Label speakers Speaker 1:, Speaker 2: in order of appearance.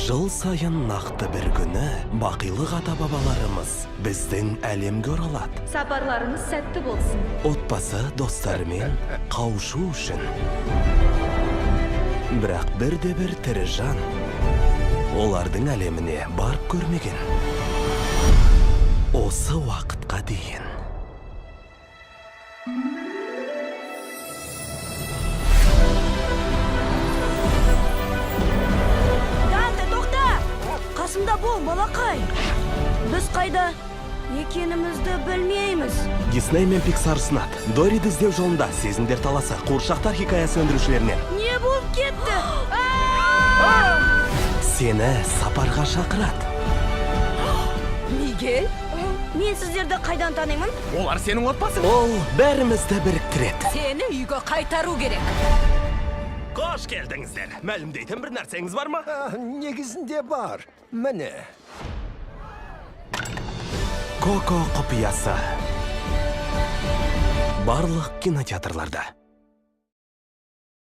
Speaker 1: Жыл сайын нақты бір күні бақилық ата-бабаларымыз біздің әлемге оралады.
Speaker 2: Сапарларыңыз сәтті болсын.
Speaker 1: Отбасы достарымен қауышу үшін. Бірақ бірде-бір тірі жан олардың әлеміне барып көрмеген. Осы уақытқа дейін.
Speaker 3: Қасымда бол, балақай. Біз қайда екенімізді білмейміз.
Speaker 1: Дисней мен Pixar ұсынады. Дориді іздеу жолында сезімдер таласы, қуыршақтар хикаясы өндірушілерінен.
Speaker 3: Не болып кетті?
Speaker 1: Сені сапарға шақырады.
Speaker 3: Мигель? Мен сіздерді қайдан танимын?
Speaker 4: Олар сенің отбасың.
Speaker 1: Ол бәрімізді біріктіреді.
Speaker 3: Сені үйге қайтару керек.
Speaker 1: Қош келдіңіздер. Мәлімдейтін бір нәрсеңіз бар ма?
Speaker 4: Негізінде бар. Міне.
Speaker 1: Коко құпиясы. Барлық кинотеатрларда.